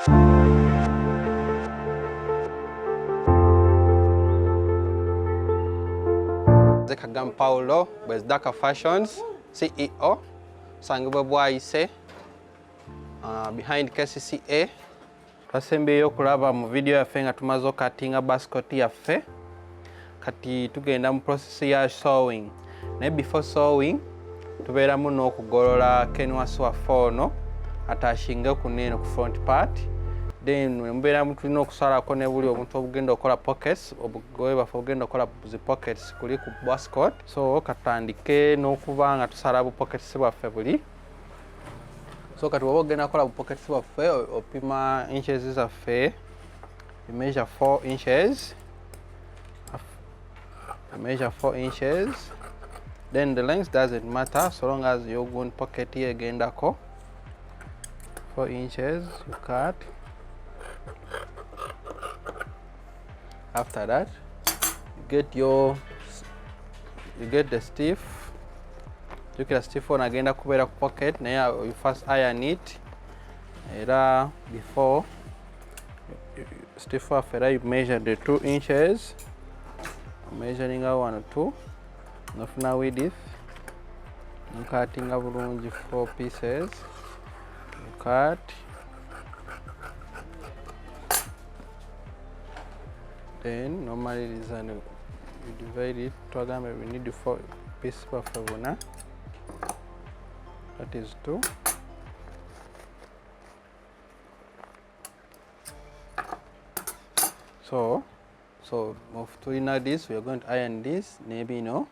𝐿𝐿𝐴 Paulo, 𝐿𝐿𝐴 Fashions, CEO, sangibwa Bwaise, behind KCCA. Twasembeyo okulaba mu video yaffe nga tumaze okatinga basket yaffe. Kati tugenda mu process ya sewing. Naye before sewing, tubeeramu n'okugolola kenwax waffe ono atashinge kunene ku front part. Then mbeeramu tulina okusalako ne buli omuntu obugenda okola pockets, obugoye baffe obugenda okola zi pockets kuli ku waistcoat. So katandike n'okuba nga tusala bu pockets bwaffe buli. So kati woba ogenda kola bu pockets bwaffe opima inches zaffe. You measure 4 inches. You measure 4 inches. Then the length doesn't matter so long as your gun pocket here gendako. 4 inches you cut. After that, you get the stiff. You get a stiff one again kubera pocket. Now you first iron it. Era before stiff after you measure the 2 inches. Measuring out 1 or 2. Now with this, you cutting up 4 pieces. You cut. Then normally you divide it. We need the 4 pieces per favor. That is 2. So after this, we are going to iron this. Maybe no.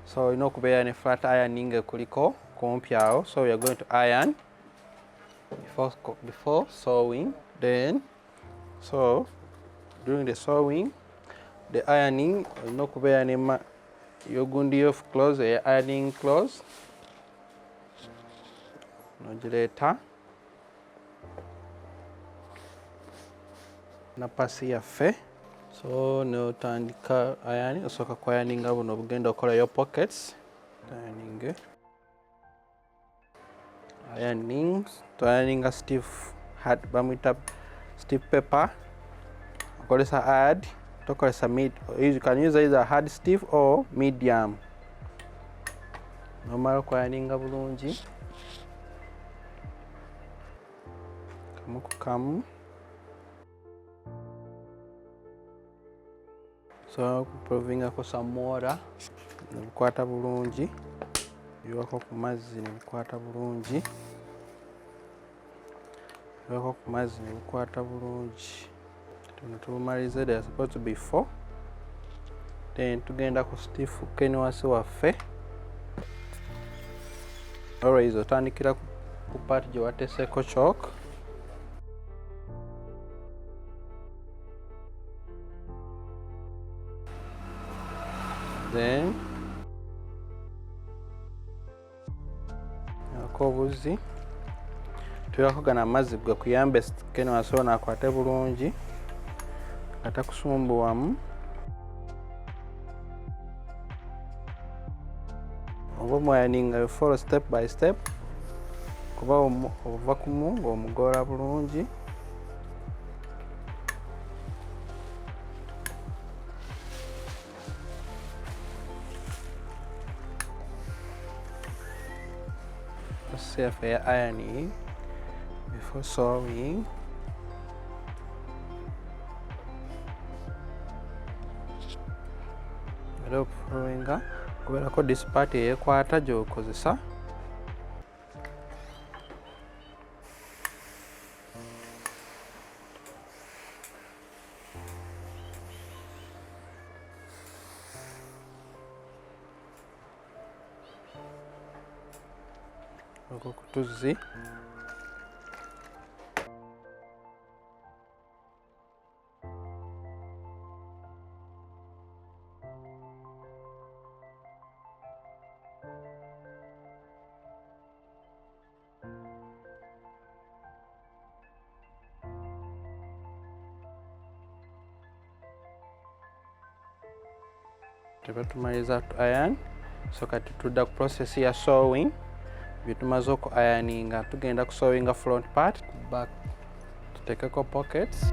So you know kubeera any flat ironing kuliko kompyao. So we are going to iron before sewing. Then during the sewing, the ironing, you know kubeera any yogundi of clothes, ironing clothes. Nogileta na pasi yaffe. So no tandika ironing osoka kwa ironing buno bugenda okola your pockets. Ironing a stiff hard bamwita stiff paper. Okolesa hard, tokolesa mid. You can use either hard stiff or medium. Nomara kwa ironing bulungi. Kamu. So proving ako some water. Nebukwata bulungi. Biwako ku mazzi nebukwata bulungi. Biwako ku mazzi nebukwata bulungi. Tumalize there are supposed to be 4. Then tugenda ku stiff kenwax waffe. Always otandikira ku part gye wateeseko chalk. Then akobuzi tuyakogana amazzi gakuyambe kenwax ono akwate bulungi atakusumbuwamu. Oba mwayaninga follow step by step kuba ova kumu ng'omugola bulungi. Safe ironing before sewing. Kubera ko this part yekwata gyokozesa. Okutuzi tebatumaliza tu iron. So kati tudda ku process ya sewing. Bitumaze oku ironinga tugenda ku sewinga front part, back tuteekeko pockets.